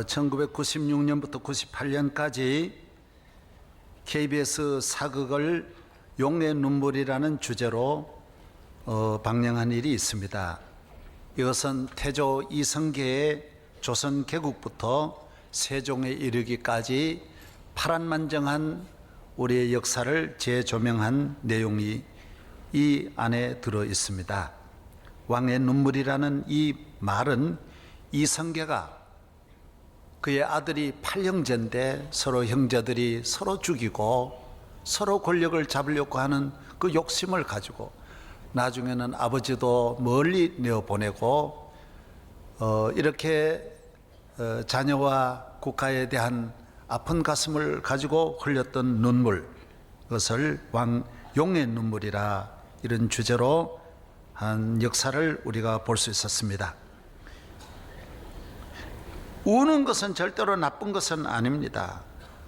1996년부터 98년까지 KBS 사극을 용의 눈물이라는 주제로 방영한 일이 있습니다. 이것은 태조 이성계의 조선 개국부터 세종에 이르기까지 파란만장한 우리의 역사를 재조명한 내용이 이 안에 들어 있습니다. 왕의 눈물이라는 이 말은 이성계가 그의 아들이 8형제인데 서로 형제들이 서로 죽이고 서로 권력을 잡으려고 하는 그 욕심을 가지고 나중에는 아버지도 멀리 내어보내고 이렇게 자녀와 국가에 대한 아픈 가슴을 가지고 흘렸던 눈물, 그것을 용의 눈물이라 이런 주제로 한 역사를 우리가 볼 수 있었습니다. 우는 것은 절대로 나쁜 것은 아닙니다.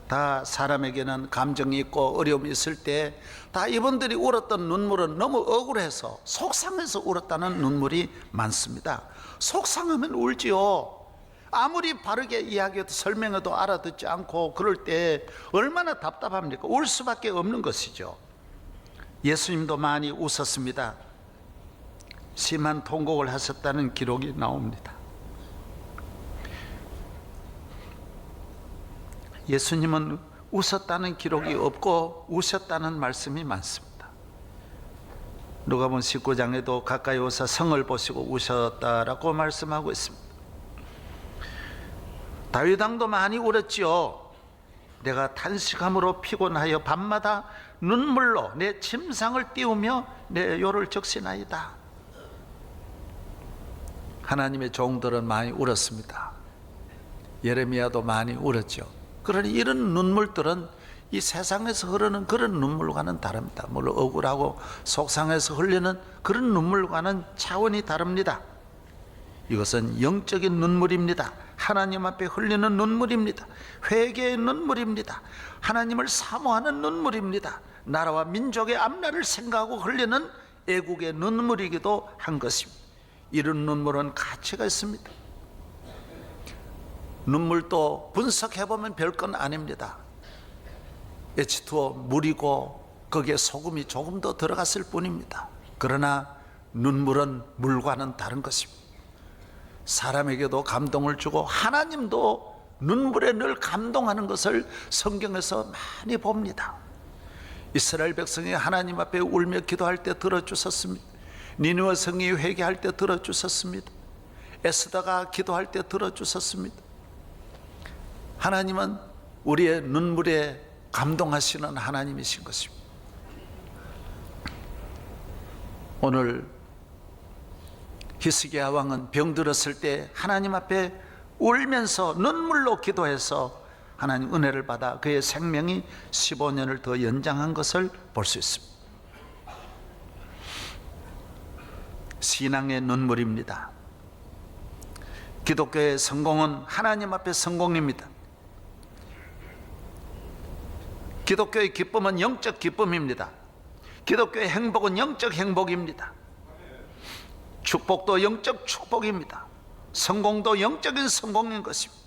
다 사람에게는 감정이 있고 어려움이 있을 때 다 이분들이 울었던 눈물은 너무 억울해서 속상해서 울었다는 눈물이 많습니다. 속상하면 울지요. 아무리 바르게 이야기해도 설명해도 알아듣지 않고 그럴 때 얼마나 답답합니까? 울 수밖에 없는 것이죠. 예수님도 많이 웃었습니다. 심한 통곡을 하셨다는 기록이 나옵니다. 예수님은 웃었다는 기록이 없고 우셨다는 말씀이 많습니다. 누가복음 19장에도 가까이 오사 성을 보시고 우셨다라고 말씀하고 있습니다. 다윗 왕도 많이 울었지요. 내가 탄식함으로 피곤하여 밤마다 눈물로 내 침상을 띄우며 내 요를 적시나이다. 하나님의 종들은 많이 울었습니다. 예레미야도 많이 울었죠. 그러니 이런 눈물들은 이 세상에서 흐르는 그런 눈물과는 다릅니다. 물론 억울하고 속상해서 흘리는 그런 눈물과는 차원이 다릅니다. 이것은 영적인 눈물입니다. 하나님 앞에 흘리는 눈물입니다. 회개의 눈물입니다. 하나님을 사모하는 눈물입니다. 나라와 민족의 앞날을 생각하고 흘리는 애국의 눈물이기도 한 것입니다. 이런 눈물은 가치가 있습니다. 눈물도 분석해보면 별건 아닙니다. H2O 물이고 거기에 소금이 조금 더 들어갔을 뿐입니다. 그러나 눈물은 물과는 다른 것입니다. 사람에게도 감동을 주고 하나님도 눈물에 늘 감동하는 것을 성경에서 많이 봅니다. 이스라엘 백성이 하나님 앞에 울며 기도할 때 들어주셨습니다. 니느웨 성이 회개할 때 들어주셨습니다. 에스더가 기도할 때 들어주셨습니다. 하나님은 우리의 눈물에 감동하시는 하나님이신 것입니다. 오늘 히스기야 왕은 병들었을 때 하나님 앞에 울면서 눈물로 기도해서 하나님 은혜를 받아 그의 생명이 15년을 더 연장한 것을 볼 수 있습니다. 신앙의 눈물입니다. 기독교의 성공은 하나님 앞에 성공입니다. 기독교의 기쁨은 영적 기쁨입니다. 기독교의 행복은 영적 행복입니다. 축복도 영적 축복입니다. 성공도 영적인 성공인 것입니다.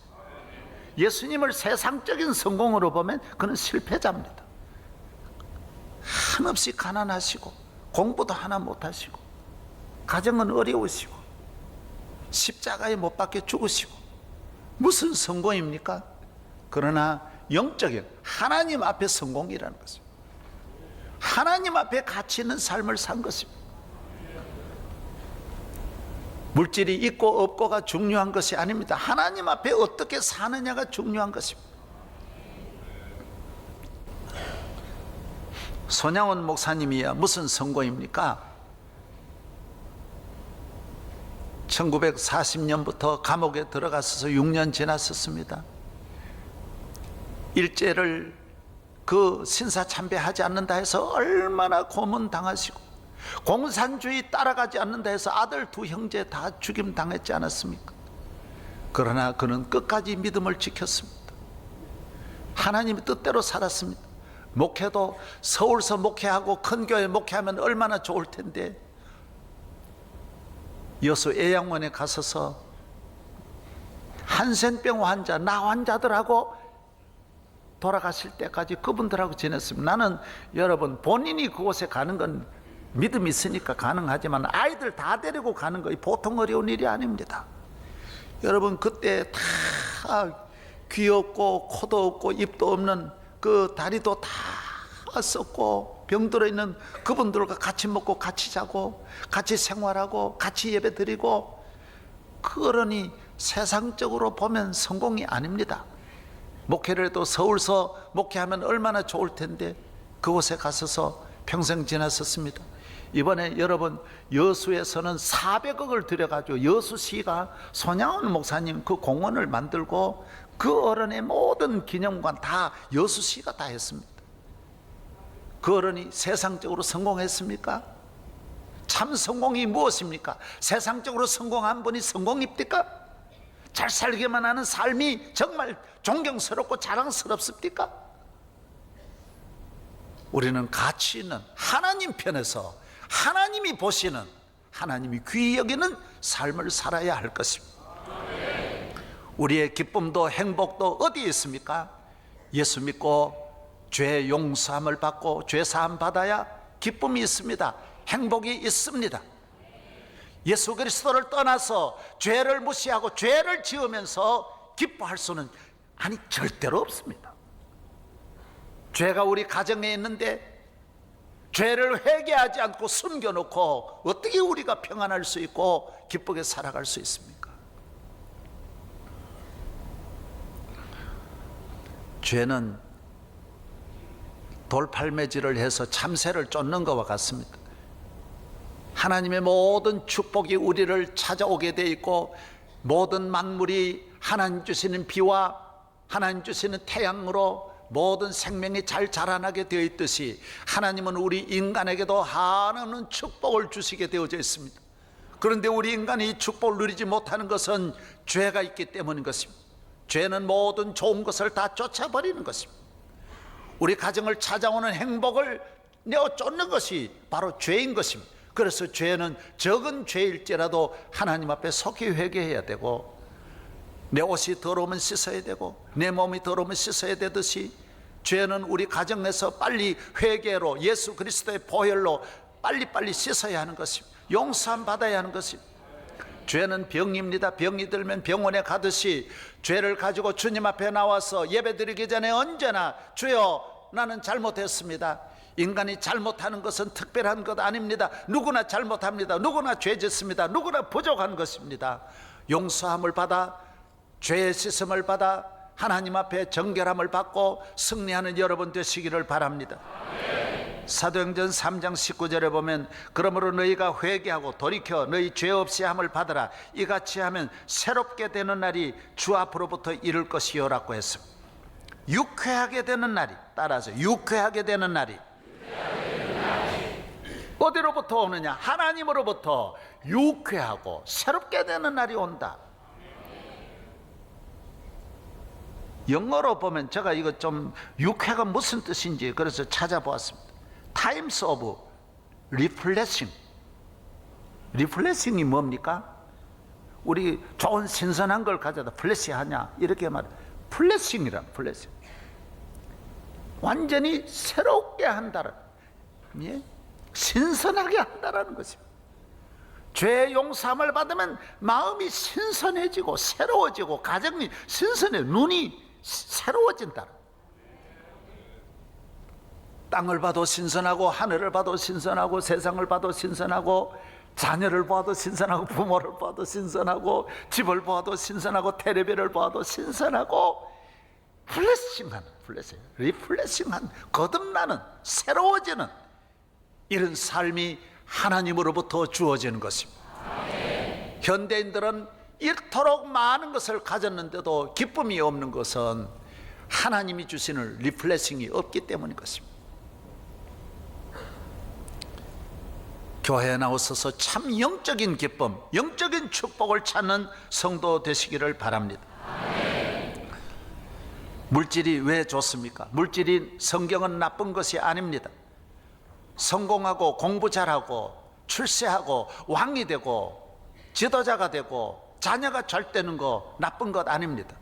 예수님을 세상적인 성공으로 보면 그는 실패자입니다. 한없이 가난하시고 공부도 하나 못하시고 가정은 어려우시고 십자가에 못 박혀 죽으시고 무슨 성공입니까? 그러나 영적인 하나님 앞에 성공이라는 것입니다. 하나님 앞에 가치 있는 삶을 산 것입니다. 물질이 있고 없고가 중요한 것이 아닙니다. 하나님 앞에 어떻게 사느냐가 중요한 것입니다. 손양원 목사님이야 무슨 성공입니까? 1940년부터 감옥에 들어가서 6년 지났었습니다. 일제를 그 신사참배하지 않는다 해서 얼마나 고문당하시고 공산주의 따라가지 않는다 해서 아들 두 형제 다 죽임 당했지 않았습니까? 그러나 그는 끝까지 믿음을 지켰습니다. 하나님의 뜻대로 살았습니다. 목회도 서울서 목회하고 큰 교회 목회하면 얼마나 좋을 텐데 여수 애양원에 가서서 한센병 환자, 나 환자들하고 돌아가실 때까지 그분들하고 지냈습니다. 나는 여러분, 본인이 그곳에 가는 건 믿음이 있으니까 가능하지만 아이들 다 데리고 가는 거 보통 어려운 일이 아닙니다. 여러분, 그때 다 귀 없고 코도 없고 입도 없는, 그 다리도 다 썩고 병들어 있는 그분들과 같이 먹고 같이 자고 같이 생활하고 같이 예배 드리고, 그러니 세상적으로 보면 성공이 아닙니다. 목회를 해도 서울서 목회하면 얼마나 좋을 텐데 그곳에 가서서 평생 지냈었습니다. 이번에 여러분, 여수에서는 400억을 들여가지고 여수시가 손양원 목사님 그 공원을 만들고 그 어른의 모든 기념관 다 여수시가 다 했습니다. 그 어른이 세상적으로 성공했습니까? 참 성공이 무엇입니까? 세상적으로 성공한 분이 성공입니까? 잘 살기만 하는 삶이 정말 존경스럽고 자랑스럽습니까? 우리는 가치 있는 하나님 편에서 하나님이 보시는, 하나님이 귀히 여기는 삶을 살아야 할 것입니다. 우리의 기쁨도 행복도 어디에 있습니까? 예수 믿고 죄 용서함을 받고 죄 사함 받아야 기쁨이 있습니다. 행복이 있습니다. 예수 그리스도를 떠나서 죄를 무시하고 죄를 지으면서 기뻐할 수는 절대로 없습니다. 죄가 우리 가정에 있는데 죄를 회개하지 않고 숨겨놓고 어떻게 우리가 평안할 수 있고 기쁘게 살아갈 수 있습니까? 죄는 돌팔매질을 해서 참새를 쫓는 것과 같습니다. 하나님의 모든 축복이 우리를 찾아오게 돼 있고, 모든 만물이 하나님 주시는 비와 하나님 주시는 태양으로 모든 생명이 잘 자라나게 되어 있듯이, 하나님은 우리 인간에게도 한없는 축복을 주시게 되어져 있습니다. 그런데 우리 인간이 이 축복을 누리지 못하는 것은 죄가 있기 때문인 것입니다. 죄는 모든 좋은 것을 다 쫓아버리는 것입니다. 우리 가정을 찾아오는 행복을 내어 쫓는 것이 바로 죄인 것입니다. 그래서 죄는 적은 죄일지라도 하나님 앞에 속히 회개해야 되고, 내 옷이 더러우면 씻어야 되고 내 몸이 더러우면 씻어야 되듯이, 죄는 우리 가정에서 빨리 회개로 예수 그리스도의 보혈로 빨리빨리 씻어야 하는 것입니다. 용서함 받아야 하는 것입니다. 죄는 병입니다. 병이 들면 병원에 가듯이 죄를 가지고 주님 앞에 나와서 예배드리기 전에 언제나 주여 나는 잘못했습니다. 인간이 잘못하는 것은 특별한 것 아닙니다. 누구나 잘못합니다. 누구나 죄 짓습니다. 누구나 부족한 것입니다. 용서함을 받아 죄의 씻음을 받아 하나님 앞에 정결함을 받고 승리하는 여러분 되시기를 바랍니다. 사도행전 3장 19절에 보면, 그러므로 너희가 회개하고 돌이켜 너희 죄 없이 함을 받으라. 이같이 하면 새롭게 되는 날이 주 앞으로부터 이를 것이요라고 했습니다. 유쾌하게 되는 날이, 따라서 유쾌하게 되는 날이 어디로부터 오느냐? 하나님으로부터 유쾌하고 새롭게 되는 날이 온다. 영어로 보면, 제가 이거 좀 유쾌가 무슨 뜻인지 그래서 찾아보았습니다. Times of Refreshing. 리플레싱이 뭡니까? 우리 좋은 신선한 걸 가져다 플래시하냐 이렇게 말해. 플래싱이란, 플래싱, 완전히 새롭게 한다는, 예? 신선하게 한다라는 것입니다. 죄 용서함을 받으면 마음이 신선해지고 새로워지고 가정이 신선해, 눈이 새로워진다. 땅을 봐도 신선하고 하늘을 봐도 신선하고 세상을 봐도 신선하고 자녀를 봐도 신선하고 부모를 봐도 신선하고 집을 봐도 신선하고 텔레비를 봐도 신선하고, 플래싱한, 리플래싱한, 거듭나는, 새로워지는 이런 삶이 하나님으로부터 주어지는 것입니다. 현대인들은 이토록 많은 것을 가졌는데도 기쁨이 없는 것은 하나님이 주시는 리플래싱이 없기 때문인 것입니다. 교회에 나오셔서 참 영적인 기쁨, 영적인 축복을 찾는 성도 되시기를 바랍니다. 물질이 왜 좋습니까? 물질이, 성경은 나쁜 것이 아닙니다. 성공하고 공부 잘하고 출세하고 왕이 되고 지도자가 되고 자녀가 잘 되는 거 나쁜 것 아닙니다.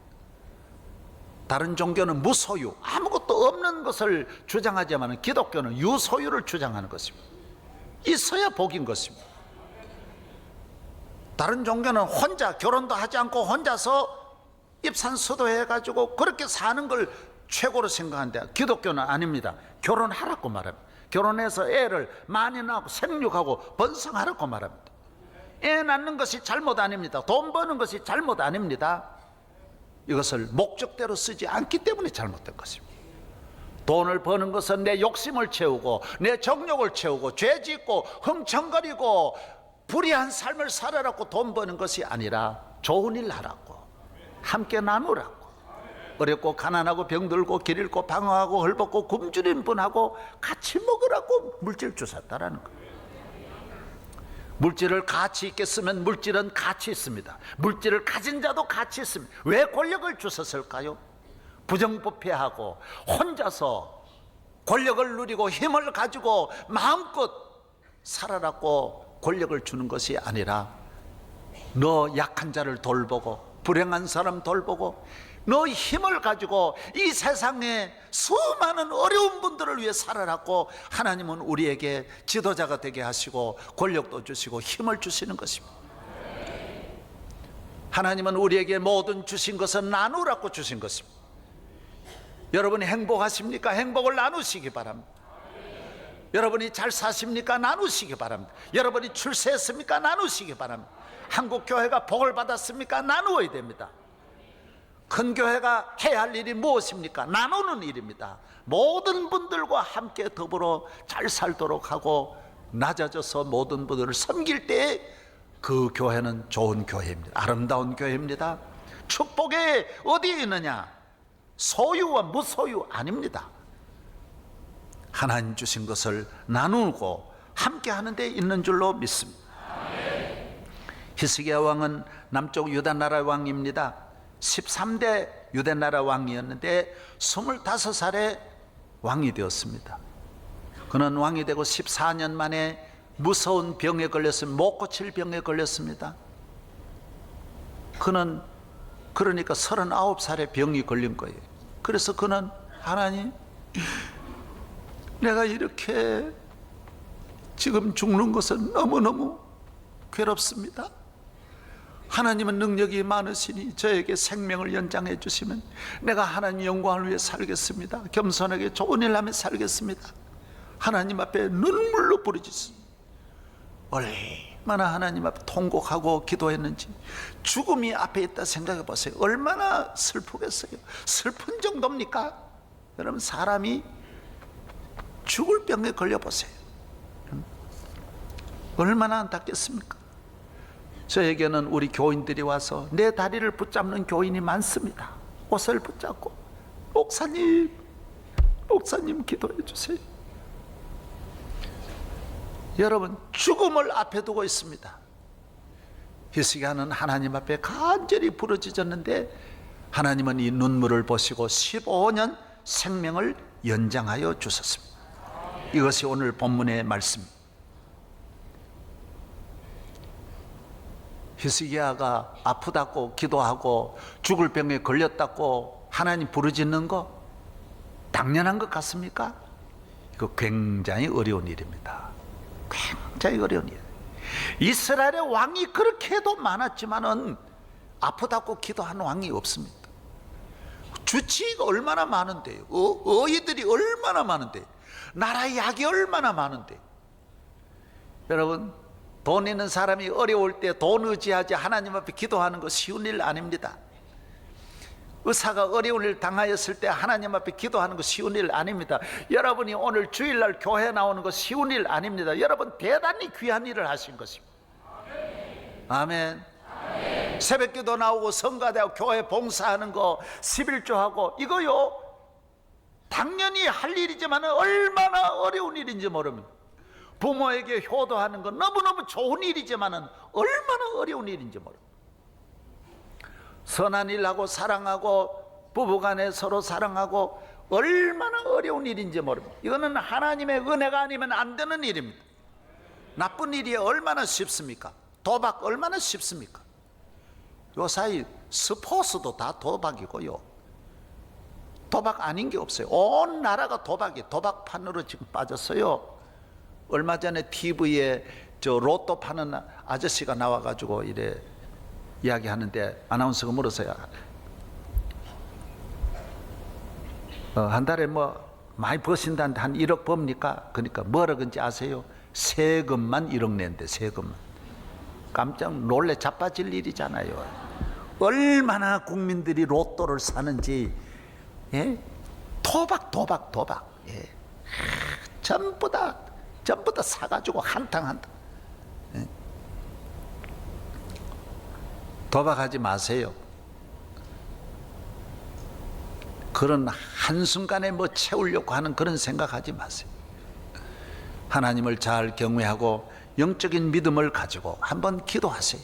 다른 종교는 무소유, 아무것도 없는 것을 주장하지만 기독교는 유소유를 주장하는 것입니다. 있어야 복인 것입니다. 다른 종교는 혼자 결혼도 하지 않고 혼자서 입산수도 해가지고 그렇게 사는 걸 최고로 생각하는데 기독교는 아닙니다. 결혼하라고 말합니다. 결혼해서 애를 많이 낳고 생육하고 번성하라고 말합니다. 애 낳는 것이 잘못 아닙니다. 돈 버는 것이 잘못 아닙니다. 이것을 목적대로 쓰지 않기 때문에 잘못된 것입니다. 돈을 버는 것은 내 욕심을 채우고 내 정욕을 채우고 죄 짓고 흥청거리고 불의한 삶을 살아라고 돈 버는 것이 아니라 좋은 일 하라고, 함께 나누라고, 어렵고 가난하고 병들고 길 잃고 방황하고 헐벗고 굶주린 분하고 같이 먹으라고 물질 주셨다라는 거예요. 물질을 가치 있게 쓰면 물질은 가치 있습니다. 물질을 가진 자도 가치 있습니다. 왜 권력을 주셨을까요? 부정부패하고 혼자서 권력을 누리고 힘을 가지고 마음껏 살아라고 권력을 주는 것이 아니라 너 약한 자를 돌보고 불행한 사람 돌보고 너 힘을 가지고 이 세상에 수많은 어려운 분들을 위해 살아라고 하나님은 우리에게 지도자가 되게 하시고 권력도 주시고 힘을 주시는 것입니다. 하나님은 우리에게 모든 주신 것은 나누라고 주신 것입니다. 여러분이 행복하십니까? 행복을 나누시기 바랍니다. 여러분이 잘 사십니까? 나누시기 바랍니다. 여러분이 출세했습니까? 나누시기 바랍니다. 한국 교회가 복을 받았습니까? 나누어야 됩니다. 큰 교회가 해야 할 일이 무엇입니까? 나누는 일입니다. 모든 분들과 함께 더불어 잘 살도록 하고 낮아져서 모든 분들을 섬길 때 그 교회는 좋은 교회입니다. 아름다운 교회입니다. 축복이 어디에 있느냐? 소유와 무소유 아닙니다. 하나님 주신 것을 나누고 함께 하는 데 있는 줄로 믿습니다. 히스기야 왕은 남쪽 유다 나라 왕입니다. 13대 유대 나라 왕이었는데 25살에 왕이 되었습니다. 그는 왕이 되고 14년 만에 무서운 병에 걸렸습니다. 못 고칠 병에 걸렸습니다. 그는 그러니까 39살에 병이 걸린 거예요. 그래서 그는 하나님, 내가 이렇게 지금 죽는 것은 너무너무 괴롭습니다. 하나님은 능력이 많으시니 저에게 생명을 연장해 주시면 내가 하나님 영광을 위해 살겠습니다. 겸손하게 좋은 일 하며 살겠습니다. 하나님 앞에 눈물로 부르짖습니다. 얼마나 하나님 앞에 통곡하고 기도했는지 죽음이 앞에 있다 생각해 보세요. 얼마나 슬프겠어요. 슬픈 정도입니까? 여러분, 사람이 죽을 병에 걸려 보세요. 얼마나 안타깝습니까? 저에게는 우리 교인들이 와서 내 다리를 붙잡는 교인이 많습니다. 옷을 붙잡고 목사님 기도해 주세요. 여러분, 죽음을 앞에 두고 있습니다. 히스기야는 하나님 앞에 간절히 부르짖었는데 하나님은 이 눈물을 보시고 15년 생명을 연장하여 주셨습니다. 이것이 오늘 본문의 말씀입니다. 히스기야가 아프다고 기도하고 죽을 병에 걸렸다고 하나님 부르짖는 거 당연한 것 같습니까? 이거 굉장히 어려운 일입니다. 굉장히 어려운 일. 이스라엘의 왕이 그렇게 해도 많았지만은 아프다고 기도하는 왕이 없습니다. 주치의가 얼마나 많은데요. 어이들이 얼마나 많은데, 나라의 약이 얼마나 많은데. 여러분, 돈 있는 사람이 어려울 때 돈 의지하지 하나님 앞에 기도하는 거 쉬운 일 아닙니다. 의사가 어려운 일 당하였을 때 하나님 앞에 기도하는 거 쉬운 일 아닙니다. 여러분이 오늘 주일날 교회 나오는 거 쉬운 일 아닙니다. 여러분, 대단히 귀한 일을 하신 것입니다. 아멘. 새벽기도 나오고 성가대하고 교회 봉사하는 거 11조하고 이거요 당연히 할 일이지만 얼마나 어려운 일인지 모릅니다. 부모에게 효도하는 건 너무너무 좋은 일이지만 얼마나 어려운 일인지 모릅니다. 선한 일하고 사랑하고 부부간에 서로 사랑하고 얼마나 어려운 일인지 모릅니다. 이거는 하나님의 은혜가 아니면 안 되는 일입니다. 나쁜 일이 얼마나 쉽습니까? 도박 얼마나 쉽습니까? 요사이 스포츠도 다 도박이고요. 도박 아닌 게 없어요. 온 나라가 도박판으로 지금 빠졌어요. 얼마 전에 TV에 저 로또 파는 아저씨가 나와가지고 이래 이야기하는데 아나운서가 물었어요. 한 달에 뭐 많이 버신다는데 한 1억 법니까? 그러니까 뭐라 그런지 아세요? 세금만 1억 낸대. 세금만. 깜짝 놀래 자빠질 일이잖아요. 얼마나 국민들이 로또를 사는지. 예? 도박. 예. 전부 다 사가지고 한탕. 예? 도박하지 마세요. 그런 한순간에 뭐 채우려고 하는 그런 생각하지 마세요. 하나님을 잘 경외하고 영적인 믿음을 가지고 한번 기도하세요.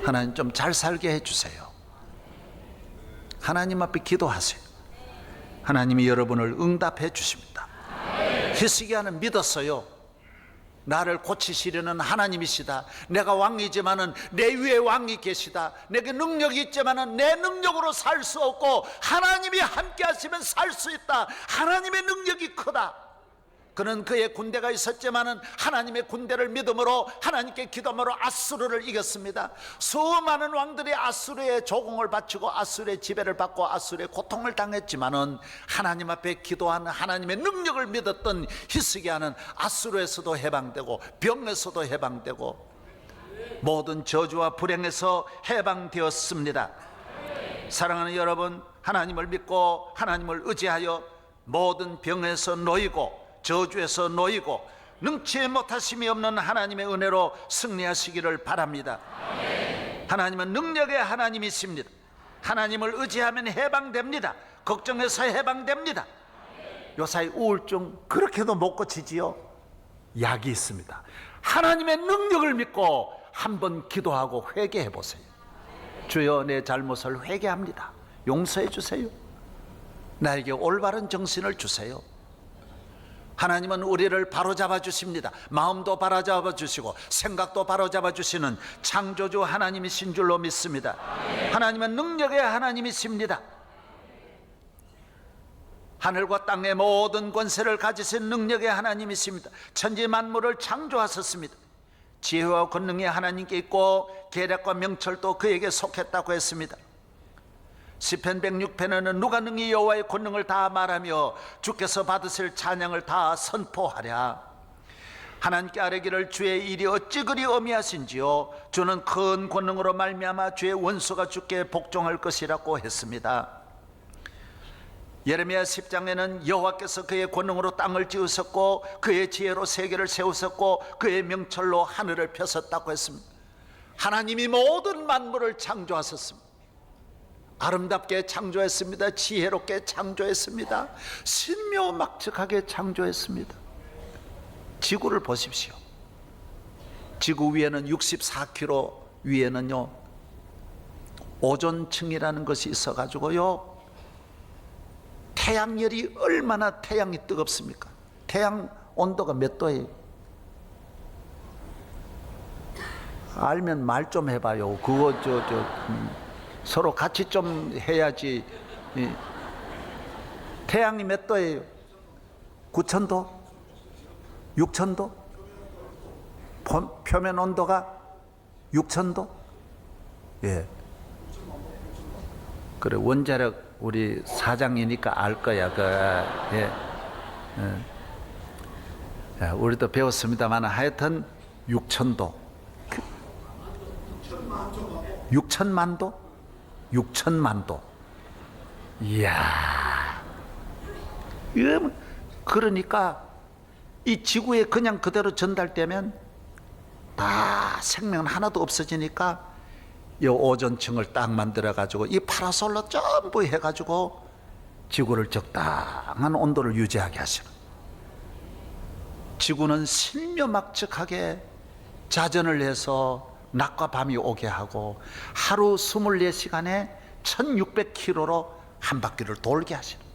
하나님 좀 잘 살게 해주세요. 하나님 앞에 기도하세요. 하나님이 여러분을 응답해 주십니다. 히스기야는 믿었어요. 나를 고치시려는 하나님이시다. 내가 왕이지만은 내 위에 왕이 계시다. 내게 능력이 있지만은 내 능력으로 살 수 없고 하나님이 함께 하시면 살 수 있다. 하나님의 능력이 크다. 그는 그의 군대가 있었지만은 하나님의 군대를 믿음으로 하나님께 기도함으로 아수르를 이겼습니다. 수많은 왕들이 아수르의 조공을 바치고 아수르의 지배를 받고 아수르의 고통을 당했지만은 하나님 앞에 기도한 하나님의 능력을 믿었던 히스기야는 아수르에서도 해방되고 병에서도 해방되고 모든 저주와 불행에서 해방되었습니다. 사랑하는 여러분, 하나님을 믿고 하나님을 의지하여 모든 병에서 놓이고 저주에서 놓이고 능치 못하심이 없는 하나님의 은혜로 승리하시기를 바랍니다. 하나님은 능력의 하나님이십니다. 하나님을 의지하면 해방됩니다. 걱정해서 해방됩니다. 요사이 우울증 그렇게도 못 고치지요? 약이 있습니다. 하나님의 능력을 믿고 한번 기도하고 회개해 보세요. 주여, 내 잘못을 회개합니다. 용서해 주세요. 나에게 올바른 정신을 주세요. 하나님은 우리를 바로잡아 주십니다. 마음도 바로잡아 주시고 생각도 바로잡아 주시는 창조주 하나님이신 줄로 믿습니다. 하나님은 능력의 하나님이십니다. 하늘과 땅의 모든 권세를 가지신 능력의 하나님이십니다. 천지 만물을 창조하셨습니다. 지혜와 권능이 하나님께 있고 계략과 명철도 그에게 속했다고 했습니다. 시편 106편에는 누가 능히 여호와의 권능을 다 말하며 주께서 받으실 찬양을 다 선포하랴. 하나님께 아뢰기를 주의 일이 어찌 그리 어미하신지요. 주는 큰 권능으로 말미암아 주의 원수가 주께 복종할 것이라고 했습니다. 예레미야 10장에는 여호와께서 그의 권능으로 땅을 지으셨고 그의 지혜로 세계를 세우셨고 그의 명철로 하늘을 펴셨다고 했습니다. 하나님이 모든 만물을 창조하셨습니다. 아름답게 창조했습니다. 지혜롭게 창조했습니다. 신묘막측하게 창조했습니다. 지구를 보십시오. 지구 위에는 64km 위에는요 오존층이라는 것이 있어가지고요 태양열이 얼마나 태양이 뜨겁습니까? 태양 온도가 몇 도예요? 알면 말 좀 해봐요. 그거 서로 같이 좀 해야지. 태양이 몇 도예요? 9,000도? 6,000도? 표면 온도가 6,000도? 예. 그래, 원자력 우리 사장이니까 알 거야. 예. 예. 우리도 배웠습니다만 하여튼 6,000도. 6천만 도? 6천만 도. 이야. 그러니까 이 지구에 그냥 그대로 전달되면 다 생명 하나도 없어지니까 이 오존층을 딱 만들어 가지고 이 파라솔로 전부 해 가지고 지구를 적당한 온도를 유지하게 하시는. 지구는 신묘막측하게 자전을 해서 낮과 밤이 오게 하고 하루 24시간에 1600km로 한 바퀴를 돌게 하시는.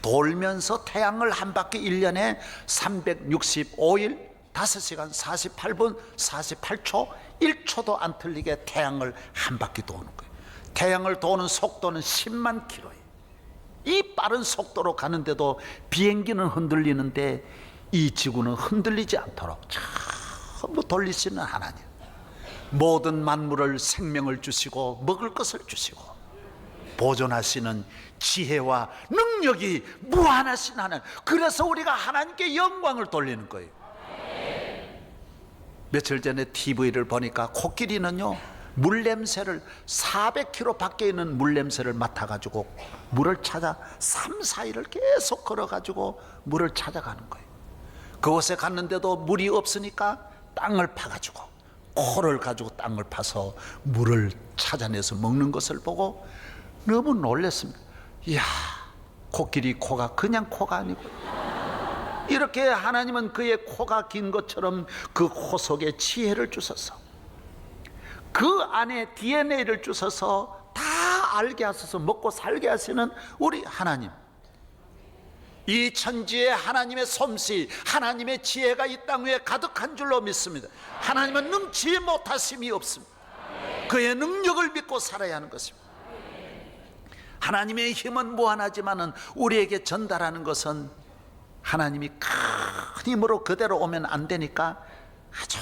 돌면서 태양을 한 바퀴 1년에 365일 5시간 48분 48초 1초도 안 틀리게 태양을 한 바퀴 도는 거예요. 태양을 도는 속도는 10만 킬로예요. 이 빠른 속도로 가는데도 비행기는 흔들리는데 이 지구는 흔들리지 않도록 전부 돌리시는 하나님, 모든 만물을 생명을 주시고 먹을 것을 주시고 보존하시는 지혜와 능력이 무한하신 하나님, 그래서 우리가 하나님께 영광을 돌리는 거예요. 며칠 전에 TV를 보니까 코끼리는요, 물냄새를 400km 밖에 있는 물냄새를 맡아가지고 물을 찾아 3, 4일을 계속 걸어가지고 물을 찾아가는 거예요. 그곳에 갔는데도 물이 없으니까 땅을 파가지고, 코를 가지고 땅을 파서 물을 찾아내서 먹는 것을 보고 너무 놀랐습니다. 이야, 코끼리 코가 그냥 코가 아니고, 이렇게 하나님은 그의 코가 긴 것처럼 그 코 속에 지혜를 주셔서, 그 안에 DNA를 주셔서 다 알게 하셔서 먹고 살게 하시는 우리 하나님, 이 천지에 하나님의 솜씨, 하나님의 지혜가 이 땅 위에 가득한 줄로 믿습니다. 하나님은 능치 못하심이 없습니다. 그의 능력을 믿고 살아야 하는 것입니다. 하나님의 힘은 무한하지만은 우리에게 전달하는 것은 하나님이 큰 힘으로 그대로 오면 안 되니까 아주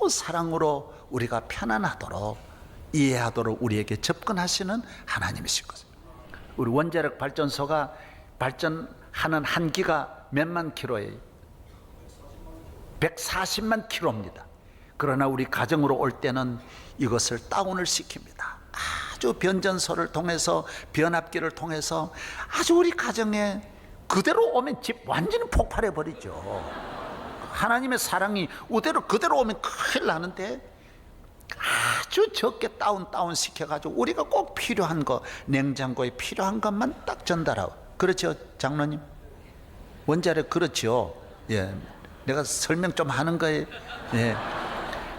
사랑으로 우리가 편안하도록 이해하도록 우리에게 접근하시는 하나님이신 거죠. 우리 원자력 발전소가 발전하는 한기가 몇만 킬로예요? 140만 킬로입니다. 그러나 우리 가정으로 올 때는 이것을 다운을 시킵니다. 아주 변전소를 통해서, 변압기를 통해서 아주 우리 가정에 그대로 오면 집 완전히 폭발해 버리죠. 하나님의 사랑이 그대로 오면 큰일 나는데 아주 적게 다운 시켜가지고 우리가 꼭 필요한 거, 냉장고에 필요한 것만 딱 전달하고. 그렇죠, 장로님? 원자력 그렇죠. 예, 내가 설명 좀 하는 거예요. 예.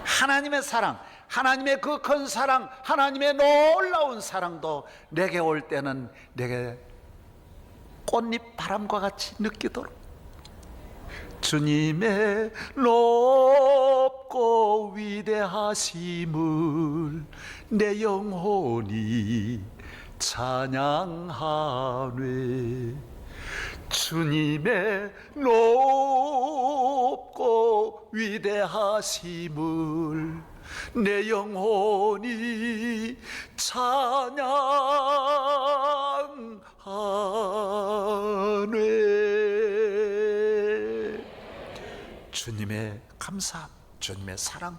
하나님의 사랑, 하나님의 그 큰 사랑, 하나님의 놀라운 사랑도 내게 올 때는 내게 꽃잎 바람과 같이 느끼도록 주님의 높고 위대하심을 내 영혼이 찬양하네. 주님의 높고 위대하심을 내 영혼이 찬양하네. 주님의 감사, 주님의 사랑,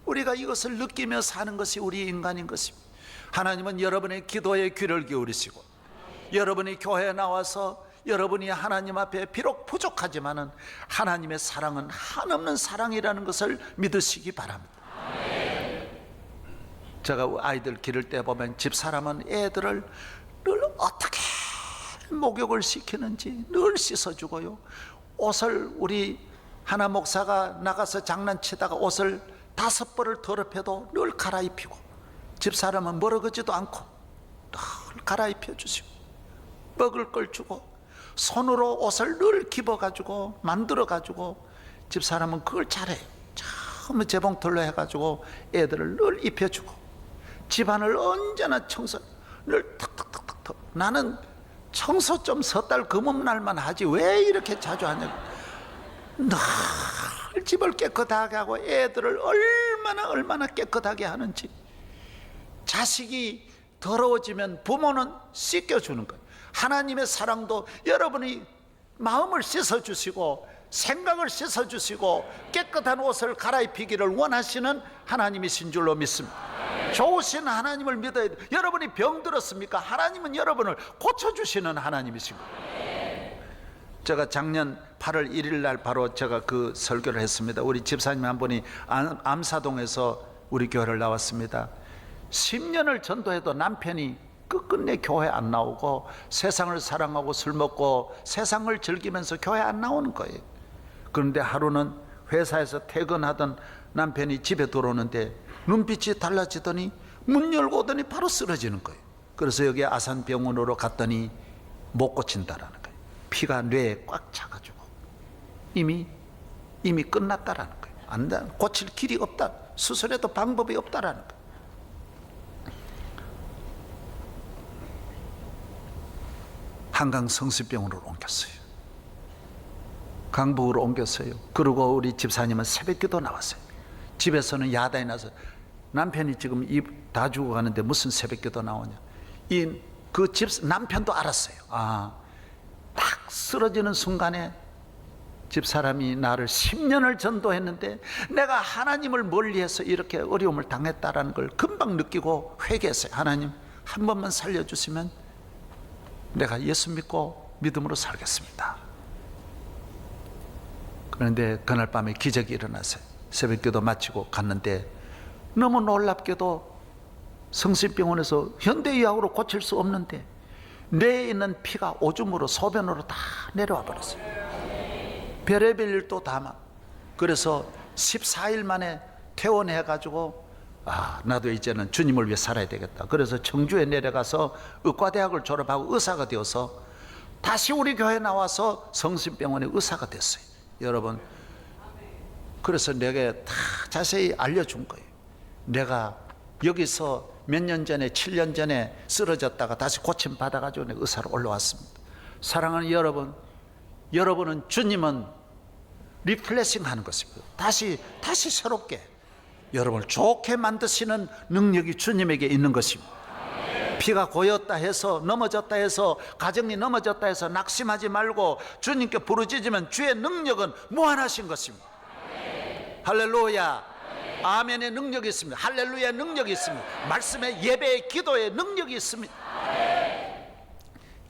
우리가 이것을 느끼며 사는 것이 우리 인간인 것입니다. 하나님은 여러분의 기도에 귀를 기울이시고, 여러분이 교회에 나와서 여러분이 하나님 앞에 비록 부족하지만은 하나님의 사랑은 한없는 사랑이라는 것을 믿으시기 바랍니다. 제가 아이들 기를 때 보면 집사람은 애들을 늘 어떻게 목욕을 시키는지 늘 씻어주고요, 옷을 우리 하나 목사가 나가서 장난치다가 옷을 5벌을 더럽혀도 늘 갈아입히고, 집사람은 멀어가지도 않고 늘 갈아입혀 주시고, 먹을 걸 주고, 손으로 옷을 늘 집어가지고 만들어가지고, 집사람은 그걸 잘해요. 처음에 재봉틀로 해가지고 애들을 늘 입혀주고, 집안을 언제나 청소 늘 탁탁탁탁. 나는 청소 좀 섣달 금음날만 하지 왜 이렇게 자주 하냐고. 늘 집을 깨끗하게 하고 애들을 얼마나 깨끗하게 하는지. 자식이 더러워지면 부모는 씻겨주는 거예요. 하나님의 사랑도 여러분이 마음을 씻어주시고 생각을 씻어주시고 깨끗한 옷을 갈아입히기를 원하시는 하나님이신 줄로 믿습니다. 좋으신 하나님을 믿어야 돼요. 여러분이 병들었습니까? 하나님은 여러분을 고쳐주시는 하나님이신 거예요. 제가 작년 8월 1일 날 바로 제가 그 설교를 했습니다. 우리 집사님 한 분이 암사동에서 우리 교회를 나왔습니다. 10년을 전도해도 남편이 끝끝내 교회 안 나오고 세상을 사랑하고 술 먹고 세상을 즐기면서 교회 안 나오는 거예요. 그런데 하루는 회사에서 퇴근하던 남편이 집에 들어오는데 눈빛이 달라지더니 문 열고 오더니 바로 쓰러지는 거예요. 그래서 여기 아산병원으로 갔더니 못 고친다라는 거예요. 피가 뇌에 꽉 차가지고 이미 이미 끝났다라는 거예요. 안 돼. 고칠 길이 없다. 수술해도 방법이 없다라는 거예요. 한강 성심병원으로 옮겼어요. 강북으로 옮겼어요. 그리고 우리 집사님은 새벽기도 나왔어요. 집에서는 야단이 나서 남편이 지금 입 다 죽어가는데 무슨 새벽기도 나오냐. 그 집 남편도 알았어요. 딱 쓰러지는 순간에 집사람이 나를 10년을 전도했는데 내가 하나님을 멀리해서 이렇게 어려움을 당했다라는 걸 금방 느끼고 회개했어요. 하나님 한 번만 살려주시면 내가 예수 믿고 믿음으로 살겠습니다. 그런데 그날 밤에 기적이 일어났어요. 새벽기도 마치고 갔는데 너무 놀랍게도 성심병원에서 현대의학으로 고칠 수 없는데 뇌에 있는 피가 오줌으로 소변으로 다 내려와 버렸어요. 별의별 일도 다 막. 그래서 14일 만에 퇴원해가지고 나도 이제는 주님을 위해 살아야 되겠다. 그래서 청주에 내려가서 의과대학을 졸업하고 의사가 되어서 다시 우리 교회에 나와서 성심병원의 의사가 됐어요. 여러분, 그래서 내게 다 자세히 알려준 거예요. 내가 여기서 몇 년 전에 7년 전에 쓰러졌다가 다시 고침 받아가지고 내가 의사로 올라왔습니다. 사랑하는 여러분, 여러분은 주님은 리플레싱 하는 것입니다. 다시 새롭게 여러분을 좋게 만드시는 능력이 주님에게 있는 것입니다. 피가 고였다 해서 넘어졌다 해서 가정이 넘어졌다 해서 낙심하지 말고 주님께 부르짖으면 주의 능력은 무한하신 것입니다. 할렐루야. 아멘의 능력이 있습니다. 할렐루야 능력이 있습니다. 말씀의 예배의 기도의 능력이 있습니다.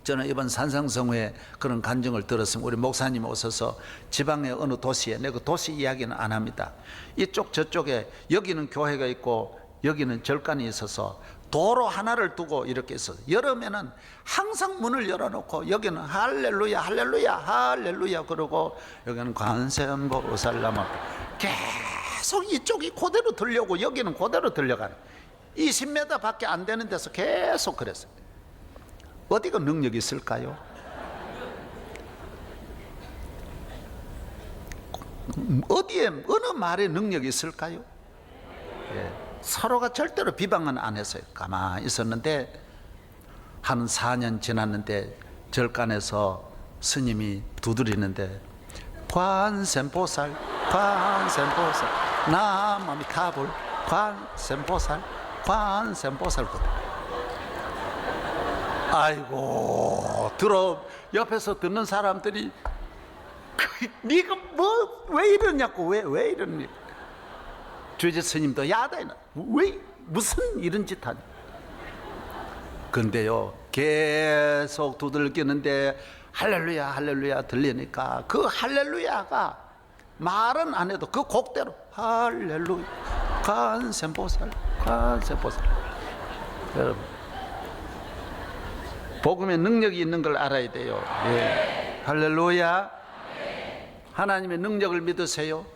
저는 이번 산상성후에 그런 간증을 들었으면 우리 목사님 오셔서 지방의 어느 도시에, 내가 그 도시 이야기는 안 합니다. 이쪽 저쪽에 여기는 교회가 있고 여기는 절간이 있어서 도로 하나를 두고 이렇게 있어요. 여름에는 항상 문을 열어놓고 여기는 할렐루야 할렐루야 할렐루야 그러고 여기는 관세음보살라마 계속 이쪽이 그대로 들려고 여기는 그대로 들려가는 20m 밖에 안 되는 데서 계속 그랬어요. 어디가 능력이 있을까요? 어디에 어느 말에 능력이 있을까요? 서로가 절대로 비방은 안 했어요. 가만히 있었는데 한 4년 지났는데 절간에서 스님이 두드리는데 관세음보살 관세음보살 남아미타불 관세음보살 관세음보살. 아이고 옆에서 듣는 사람들이 네가 뭐 왜 이러냐고 왜 이러니. 주제 스님도 야단이나 왜 무슨 이런 짓 하냐. 근데요 계속 두들기는데 할렐루야 할렐루야 들리니까 그 할렐루야가 말은 안 해도 그 곡대로 할렐루야 관세음보살 관세음보살. 여러분 복음의 능력이 있는 걸 알아야 돼요. 예. 할렐루야. 하나님의 능력을 믿으세요.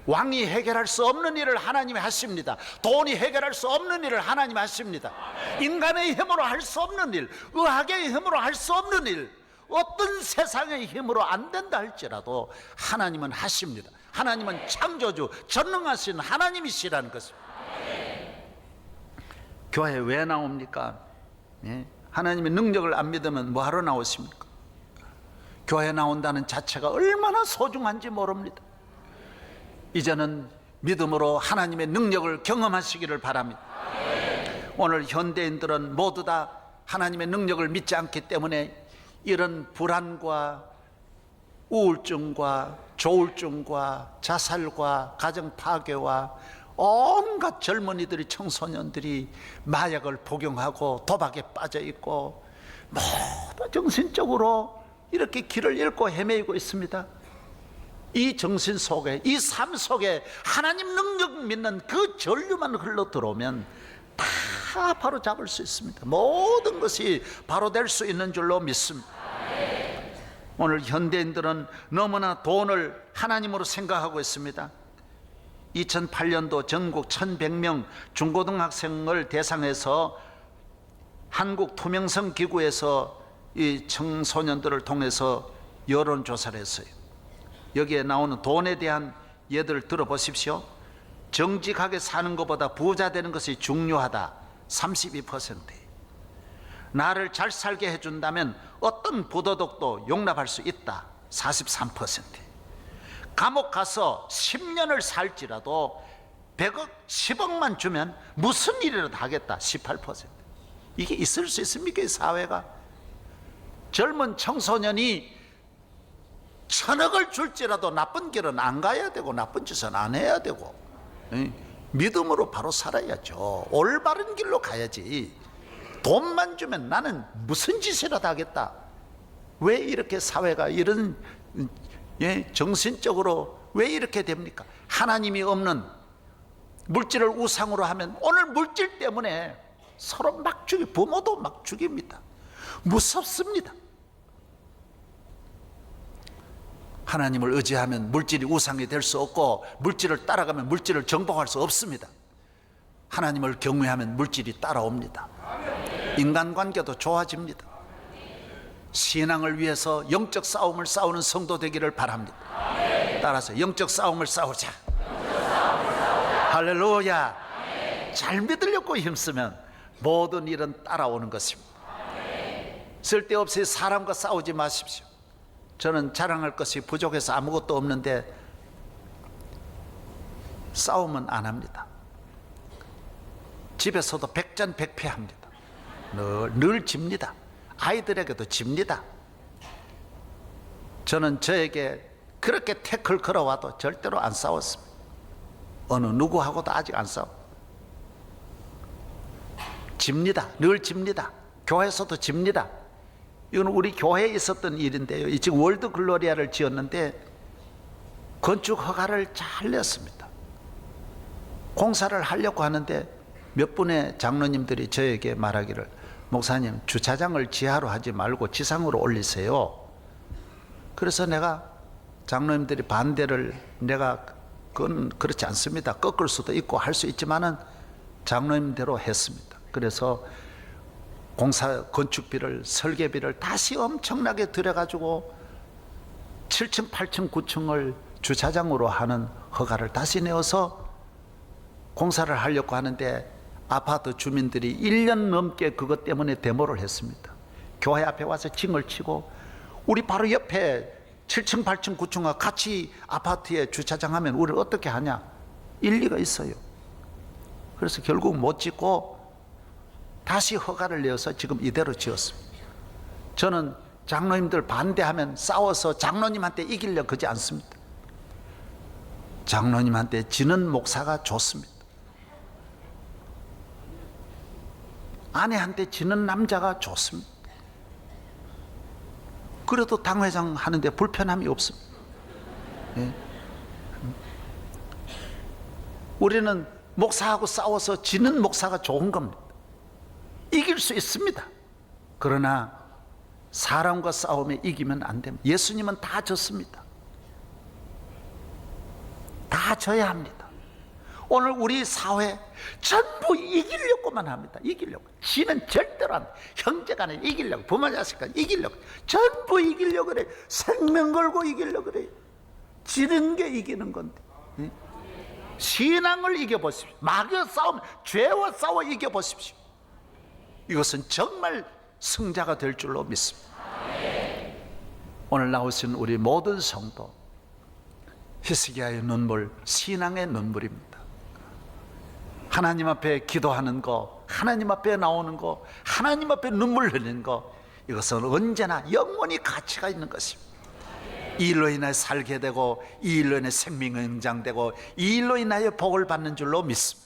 왕이 해결할 수 없는 일을 하나님이 하십니다. 돈이 해결할 수 없는 일을 하나님이 하십니다. 인간의 힘으로 할 수 없는 일, 의학의 힘으로 할 수 없는 일, 어떤 세상의 힘으로 안 된다 할지라도 하나님은 하십니다. 하나님은 창조주, 전능하신 하나님이시라는 것입니다. 교회 왜 나옵니까? 하나님의 능력을 안 믿으면 뭐하러 나오십니까? 교회 나온다는 자체가 얼마나 소중한지 모릅니다. 이제는 믿음으로 하나님의 능력을 경험하시기를 바랍니다. 오늘 현대인들은 모두 다 하나님의 능력을 믿지 않기 때문에 이런 불안과 우울증과 조울증과 자살과 가정 파괴와 온갖 젊은이들이 청소년들이 마약을 복용하고 도박에 빠져 있고 모두 정신적으로 이렇게 길을 잃고 헤매이고 있습니다. 이 정신 속에 이 삶 속에 하나님 능력 믿는 그 전류만 흘러 들어오면 다 바로 잡을 수 있습니다. 모든 것이 바로 될 수 있는 줄로 믿습니다. 오늘 현대인들은 너무나 돈을 하나님으로 생각하고 있습니다. 2008년도 전국 1100명 중고등학생을 대상해서 한국 투명성 기구에서 이 청소년들을 통해서 여론조사를 했어요. 여기에 나오는 돈에 대한 예들을 들어보십시오. 정직하게 사는 것보다 부자 되는 것이 중요하다. 32%. 나를 잘 살게 해준다면 어떤 부도덕도 용납할 수 있다. 43%. 감옥 가서 10년을 살지라도 100억, 10억만 주면 무슨 일이라도 하겠다. 18%. 이게 있을 수 있습니까? 이 사회가. 젊은 청소년이 1000억을 줄지라도 나쁜 길은 안 가야 되고 나쁜 짓은 안 해야 되고 믿음으로 바로 살아야죠. 올바른 길로 가야지. 돈만 주면 나는 무슨 짓이라도 하겠다. 왜 이렇게 사회가 이런 정신적으로 왜 이렇게 됩니까? 하나님이 없는 물질을 우상으로 하면 오늘 물질 때문에 서로 막 부모도 막 죽입니다. 무섭습니다. 하나님을 의지하면 물질이 우상이 될 수 없고 물질을 따라가면 물질을 정복할 수 없습니다. 하나님을 경외하면 물질이 따라옵니다. 인간관계도 좋아집니다. 신앙을 위해서 영적 싸움을 싸우는 성도 되기를 바랍니다. 따라서 영적 싸움을 싸우자. 할렐루야. 잘 믿으려고 힘쓰면 모든 일은 따라오는 것입니다. 쓸데없이 사람과 싸우지 마십시오. 저는 자랑할 것이 부족해서 아무것도 없는데 싸움은 안 합니다. 집에서도 백전백패합니다. 늘 집니다. 아이들에게도 집니다. 저는 저에게 그렇게 태클 걸어와도 절대로 안 싸웠습니다. 어느 누구하고도 아직 안 싸워. 집니다. 늘 집니다. 교회에서도 집니다. 이건 우리 교회에 있었던 일인데요. 지금 월드 글로리아를 지었는데 건축 허가를 잘 냈습니다. 공사를 하려고 하는데 몇 분의 장로님들이 저에게 말하기를, 목사님 주차장을 지하로 하지 말고 지상으로 올리세요. 그래서 내가 장로님들이 반대를, 내가 그건 그렇지 않습니다. 꺾을 수도 있고 할 수 있지만은 장로님대로 했습니다. 그래서 공사 건축비를, 설계비를 다시 엄청나게 들여가지고 7층, 8층, 9층을 주차장으로 하는 허가를 다시 내어서 공사를 하려고 하는데 아파트 주민들이 1년 넘게 그것 때문에 데모를 했습니다. 교회 앞에 와서 징을 치고, 우리 바로 옆에 7층, 8층, 9층과 같이 아파트에 주차장하면 우리를 어떻게 하냐. 일리가 있어요. 그래서 결국 못 짓고 다시 허가를 내어서 지금 이대로 지었습니다. 저는 장로님들 반대하면 싸워서 장로님한테 이기려고 그러지 않습니다. 장로님한테 지는 목사가 좋습니다. 아내한테 지는 남자가 좋습니다. 그래도 당회장 하는데 불편함이 없습니다. 예. 우리는 목사하고 싸워서 지는 목사가 좋은 겁니다. 이길 수 있습니다. 그러나 사람과 싸움에 이기면 안 됩니다. 예수님은 다 졌습니다. 다 져야 합니다. 오늘 우리 사회 전부 이기려고만 합니다. 이기려고. 지는 절대로 안 돼. 형제간에 이기려고, 부모 자식간 이기려고, 전부 이기려고 그래. 생명 걸고 이기려고 그래. 지는 게 이기는 건데. 신앙을 이겨보십시오. 마귀와 싸움, 죄와 싸워 이겨보십시오. 이것은 정말 승자가 될 줄로 믿습니다. 오늘 나오신 우리 모든 성도, 히스기야의 눈물, 신앙의 눈물입니다. 하나님 앞에 기도하는 거, 하나님 앞에 나오는 거, 하나님 앞에 눈물 흘리는 거, 이것은 언제나 영원히 가치가 있는 것입니다. 이 일로 인하여 살게 되고, 이 일로 인해 생명이 연장되고, 이 일로 인하여 복을 받는 줄로 믿습니다.